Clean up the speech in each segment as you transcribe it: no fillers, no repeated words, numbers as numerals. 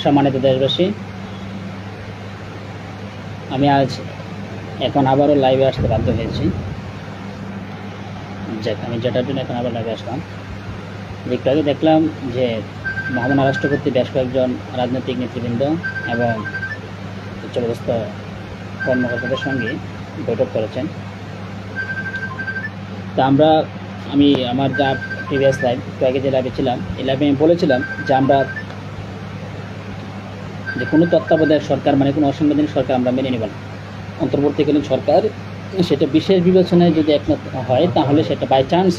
সম্মানিত দেশবাসী, আমি আজ এখন আবারও লাইভে আসতে বাধ্য হয়েছি। আমি যেটার জন্য এখন আবার লাইভে আসলাম, একটু আগে দেখলাম যে মহামান্য রাষ্ট্রপতি বেশ কয়েকজন রাজনৈতিক নেতৃবৃন্দ এবং উচ্চপদস্থ কর্মকর্তাদের সঙ্গে বৈঠক করেছেন। তা আমি আমার যা প্রিভিয়াস লাইভ একটু আগে যে লাইভে ছিলাম, এই লাইভে আমি বলেছিলাম যে আমরা যে কোনো তত্ত্বাবধায়ক সরকার মানে কোনো অসাংবিধানিক সরকার আমরা মেনে নেব না। অন্তর্বর্তীকালীন সরকার সেটা বিশেষ বিবেচনায় যদি একমত হয়, তাহলে সেটা বাই চান্স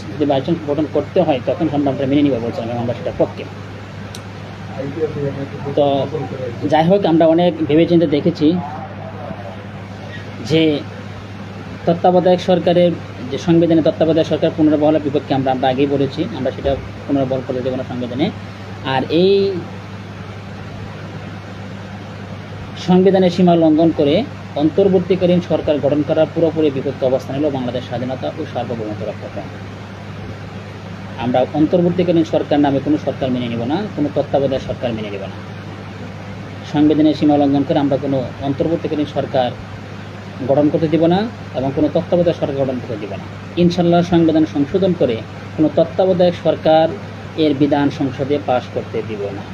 গঠন করতে হয় তখন আমরা মেনে নিব বলছিলাম, এবং আমরা সেটা পক্ষে। তো যাই হোক, আমরা অনেক ভেবেচিন্তে দেখেছি যে তত্ত্বাবধায়ক সরকারের যে সংবিধানে তত্ত্বাবধায়ক সরকার পুনর্বহালের বিপক্ষে আমরা আগেই বলেছি, আমরা সেটা পুনর্বহাল করে দেবো না সংবিধানে। আর এই সংবিধানের সীমা লঙ্ঘন করে অন্তর্বর্তীকালীন সরকার গঠন করার পুরোপুরি বিপক্ষে অবস্থান হলো বাংলাদেশ স্বাধীনতা ও সার্বভৌমত্ব রক্ষা করে। আমরা অন্তর্বর্তীকালীন সরকার নামে কোনো সরকার মেনে নেব না, কোনো তত্ত্বাবধায়ক সরকার মেনে নেব না। সংবিধানের সীমা লঙ্ঘন করে আমরা কোনো অন্তর্বর্তীকালীন সরকার গঠন করতে দিব না এবং কোনো তত্ত্বাবধায়ক সরকার গঠন করতে দিব না। ইনশাল্লাহ সংবিধান সংশোধন করে কোনো তত্ত্বাবধায়ক সরকার এর বিধান সংসদে পাশ করতে দিব না।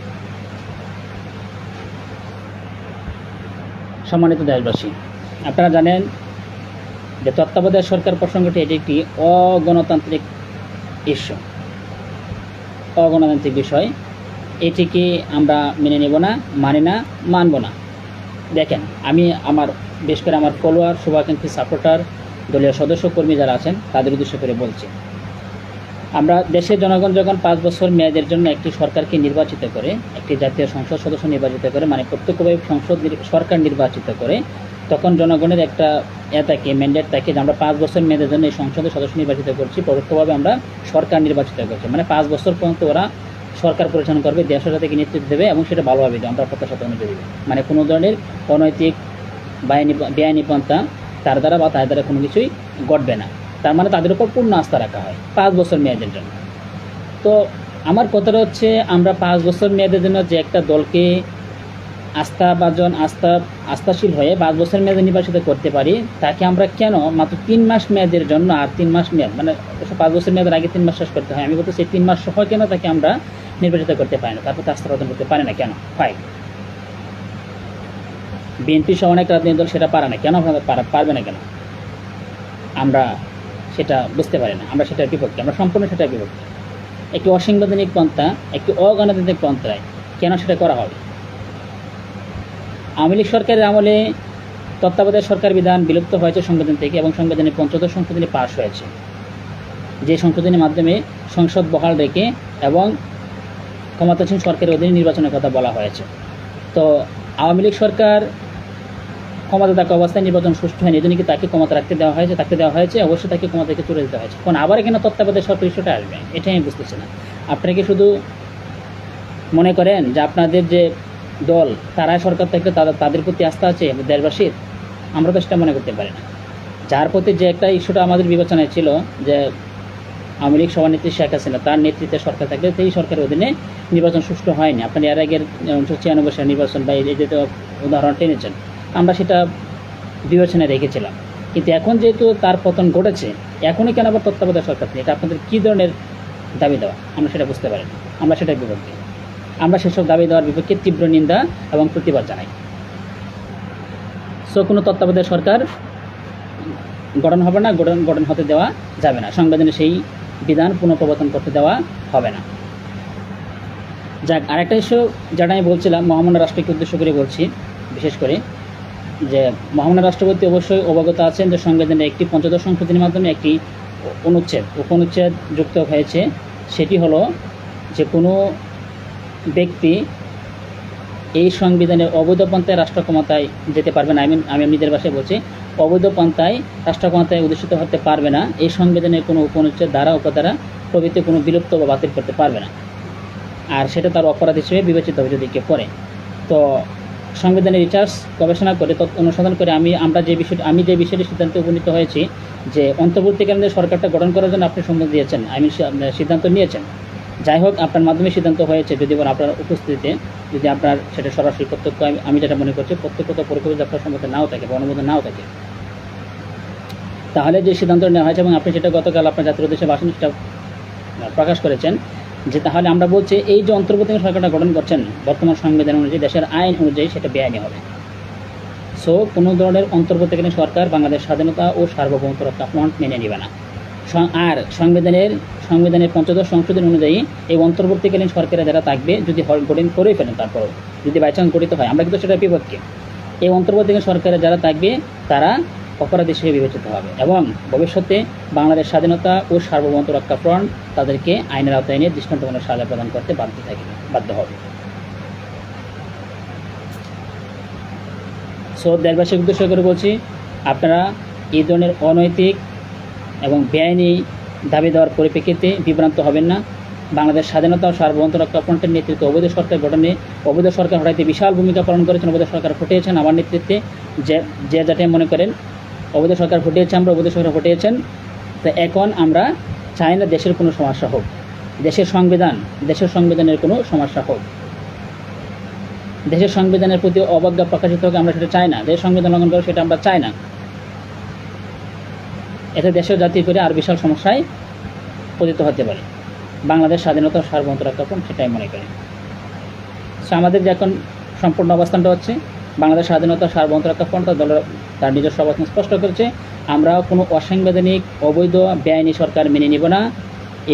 সম্মানিত দেশবাসী, আপনারা জানেন যে তত্ত্বাবধায়ক সরকার প্রসঙ্গটি এটি একটি অগণতান্ত্রিক ইস্যু, অগণতান্ত্রিক বিষয়। এটিকে আমরা মেনে নেব না, মানি না, মানব না। দেখেন, আমি আমার বেশ করে আমার ফলোয়ার, শুভাকাঙ্ক্ষী, সাপোর্টার, দলীয় সদস্য কর্মী যারা আছেন তাদের উদ্দেশ্য করে বলছি, আমরা দেশের জনগণ যখন 5 বছর মেয়াদের জন্য একটি সরকারকে নির্বাচিত করে, একটি জাতীয় সংসদ সদস্য নির্বাচিত করে, মানে প্রত্যক্ষভাবে সরকার নির্বাচিত করে, তখন জনগণের একটা থাকে, ম্যান্ডেট থাকে যে আমরা 5 বছর মেয়াদের জন্য এই সংসদের সদস্য নির্বাচিত করছি, পরোক্ষভাবে আমরা সরকার নির্বাচিত করছি। মানে 5 বছর পর্যন্ত ওরা সরকার পরিচালনা করবে, দেশের থেকে নেতৃত্ব দেবে এবং সেটা ভালোভাবে দেবে, আমরা প্রত্যাশা অনুযায়ী দেবে। মানে কোনো ধরনের অনৈতিক বেআইনি পন্থা তার দ্বারা বা তার দ্বারা কোনো কিছুই ঘটবে না। তার মানে তাদের উপর পূর্ণ আস্থা রাখা হয় 5 বছর মেয়াদের জন্য। তো আমার কথাটা হচ্ছে, আমরা 5 বছর মেয়াদের জন্য যে একটা দলকে আস্থাশীল হয়ে 5 বছর মেয়াদে নির্বাচিত করতে পারি, তাকে আমরা কেন মাত্র 3 মাস মেয়াদের জন্য, আর 3 মাস মেয়াদ মানে 5 বছর মেয়াদের আগে 3 মাস শেষ করতে হয়, আমি বলতে সেই 3 মাস সহ কেন তাকে আমরা নির্বাচিত করতে পারি না, তারপর আস্থা অর্জন করতে পারি না কেন? হয় বিএনপি সহ অনেক রাজনৈতিক দল সেটা পারে না কেন, পারবে না কেন? আমরা সেটা বুঝতে পারি না। আমরা সেটার বিপক্ষে, আমরা সম্পূর্ণ সেটার বিপক্ষে। একটি অসাংবিধানিক পন্থা, একটি অগণতান্ত্রিক পন্থায় কেন সেটা করা হবে? আওয়ামী লীগ সরকারের আমলে তত্ত্বাবধায়ক সরকার বিধান বিলুপ্ত হয়েছে সংবিধান থেকে, এবং সংবিধানের 75 সংশোধনী পাশ হয়েছে, যে সংশোধনীর মাধ্যমে সংসদ বহাল রেখে এবং ক্ষমতাসীন সরকারের অধীনে নির্বাচনের কথা বলা হয়েছে। তো আওয়ামী লীগ সরকার ক্ষমতা থাকা অবস্থায় নির্বাচন সুষ্ঠু হয়নি, এজন্য কি তাকে ক্ষমতা থাকতে দেওয়া হয়েছে, অবশ্যই তাকে ক্ষমতা থেকে তুলে দিতে হয়েছে। কারণ আবার এখানে তত্ত্বাবধায়ক সরকার ইস্যুটা আসবে, এটাই আমি বুঝতেছি না। আপনারা কি শুধু মনে করেন যে আপনাদের যে দল তারাই সরকার থাকলে তাদের প্রতি আস্থা আছে দেশবাসীর? আমরা তো সেটা মনে করতে পারি না। যার প্রতি যে একটা ইস্যুটা আমাদের বিবেচনায় ছিল যে আওয়ামী লীগ সভানেত্রী শেখ হাসিনা, তার নেতৃত্বে সরকার থাকলে সেই সরকারের অধীনে নির্বাচন সুষ্ঠু হয়নি। আপনি এর আগের 1996 সালের নির্বাচন বা এই যে উদাহরণ টেনেছেন, আমরা সেটা বিবেচনায় রেখেছিলাম। কিন্তু এখন যেহেতু তার পতন ঘটেছে, এখনই কেন আবার তত্ত্বাবধায়ক সরকার নেই? এটা আপনাদের কী ধরনের দাবি দেওয়া? আমরা সেটা বুঝতে পারি না। আমরা সেটার বিপক্ষে, আমরা সেসব দাবি দেওয়ার বিপক্ষে তীব্র নিন্দা এবং প্রতিবাদ জানাই। সো কোনো তত্ত্বাবধায়ক সরকার গঠন হবে না, গঠন হতে দেওয়া যাবে না, সংবিধানে সেই বিধান পুনঃপ্রবর্তন করতে দেওয়া হবে না। যাক, আরেকটা ইস্যু যেটা আমি বলছিলাম, মহামান্য রাষ্ট্রকে উদ্দেশ্য করে বলছি, বিশেষ করে যে মহামান্য রাষ্ট্রপতি অবশ্যই অবগত আছেন যে সংবিধানের একটি 75 সংশোধনীর মাধ্যমে একটি উপনুচ্ছেদ যুক্ত হয়েছে। সেটি হলো যে কোনো ব্যক্তি এই সংবিধানের অবৈধ পন্থায় রাষ্ট্র ক্ষমতায় যেতে পারবে না। আমি নিজের ভাষায় বলছি, অবৈধ পন্থায় রাষ্ট্র ক্ষমতায় অধিষ্ঠিত হতে পারবে না। এই সংবিধানের কোনো উপনুচ্ছেদ, ধারা, উপধারা প্রভৃতি কোনো বিলুপ্ত বা বাতিল করতে পারবে না, আর সেটা তার অপরাধ হিসেবে বিবেচিত হবে যদি কেউ করে। তো সংবিধানের রিসার্চ গবেষণা করে, অনুসন্ধান করে আমি যে বিষয়টি সিদ্ধান্তে উপনীত হয়েছি যে অন্তর্বর্তীকালীন সরকারটা গঠন করার জন্য আপনি সম্মতি দিয়েছেন, সিদ্ধান্ত নিয়েছেন যাই হোক, আপনার মাধ্যমে সিদ্ধান্ত হয়েছে, যদি বলেন আপনার উপস্থিতিতে, যদি আপনার সেটা সরাসরি প্রত্যক্ষ, আমি যেটা মনে করছি প্রত্যক্ষত পরীক্ষা যদি আপনার সম্মতি নাও থাকে বা অনুমোদন নাও থাকে, তাহলে যে সিদ্ধান্ত নেওয়া হয়েছে এবং আপনি সেটা গতকাল আপনার জাতির উদ্দেশ্যে ভাষণ সেটা প্রকাশ করেছেন, যে তাহলে আমরা বলছি এই যে অন্তর্বর্তীকালীন সরকারটা গঠন করছেন বর্তমান সংবিধান অনুযায়ী, দেশের আইন অনুযায়ী সেটা বেআইনি হবে। সো কোনো ধরনের অন্তর্বর্তীকালীন সরকার বাংলাদেশ স্বাধীনতা ও সার্বভৌমত্ব রক্ষা ফ্রন্ট মেনে নেবে না। আর সংবিধানের ৫৫ সংশোধন অনুযায়ী এই অন্তর্বর্তীকালীন সরকারে যারা থাকবে, যদি গঠন করেই ফেলেন, তারপরও যদি বাইচান্স গঠিত হয়, আমরা কিন্তু সেটার বিপক্ষে, এই অন্তর্বর্তীকালীন সরকারে যারা থাকবে তারা অপরাধী হিসেবে বিবেচিত হবে এবং ভবিষ্যতে বাংলাদেশ স্বাধীনতা ও সার্বভৌমত্ব রক্ষা ফ্রন্ট তাদেরকে আইনের আওতায় নিয়ে দৃষ্টান্তমূলক সাজা প্রদান করতে বাধ্য হবে। সো দেশবাসীর উদ্দেশ্য করে বলছি, আপনারা এই ধরনের অনৈতিক এবং বেআইনি দাবি দেওয়ার পরিপ্রেক্ষিতে বিভ্রান্ত হবেন না। বাংলাদেশ স্বাধীনতা ও সার্বভৌমত্ব রক্ষা ফ্রন্টের নেতৃত্বে অবৈধ সরকার গঠনে অবৈধ সরকার হটাইতে বিশাল ভূমিকা পালন করেছেন, অবৈধ সরকার ফুটিয়েছেন আমার নেতৃত্বে, যে যাতে মনে করেন অবৈধ সরকার ফুটিয়েছে, আমরা অবৈধ সরকার ফুটিয়েছেন। তো এখন আমরা চাই না দেশের কোনো সমস্যা হোক, দেশের সংবিধানের কোনো সমস্যা হোক, দেশের সংবিধানের প্রতি অবজ্ঞা প্রকাশিত হোক, আমরা সেটা চাই না। দেশের সংবিধান লঙ্ঘন করে সেটা আমরা চাই না। এতে দেশের জাতির করে আর বিশাল সমস্যায় পতিত হতে পারে। বাংলাদেশ স্বাধীনতা ও সার্বভৌমত্ব রক্ষা ফ্রন্ট সেটাই মনে করি। সো আমাদের যে এখন সম্পূর্ণ অবস্থানটা হচ্ছে, বাংলাদেশ স্বাধীনতা সার্বভৌমত্ব রক্ষা ফ্রন্ট তার নিজস্ব অবস্থান স্পষ্ট করেছে, আমরা কোনো অসাংবিধানিক অবৈধ বেআইনি সরকার মেনে নেব না।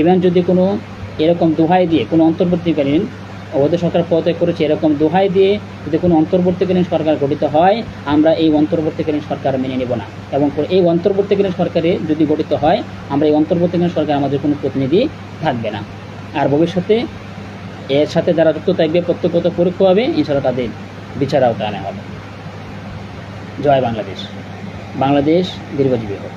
ইভেন যদি কোনো এরকম দোহাই দিয়ে কোনো অন্তর্বর্তীকালীন অবৈধ সরকার পদত্যাগ করেছে এরকম দোহাই দিয়ে যদি কোনো অন্তর্বর্তীকালীন সরকার গঠিত হয়, আমরা এই অন্তর্বর্তীকালীন সরকার মেনে নেব না। এবং এই অন্তর্বর্তীকালীন সরকারে যদি গঠিত হয়, আমরা এই অন্তর্বর্তীকালীন সরকার আমাদের কোনো প্রতিনিধি থাকবে না। আর ভবিষ্যতে এর সাথে যারা যুক্ত থাকবে প্রত্যক্ষত পরোক্ষভাবে ইনশাআল্লাহ তাদের বিচার আওতায় আনা হবে। জয় বাংলাদেশ। বাংলাদেশ দীর্ঘজীবী হোক।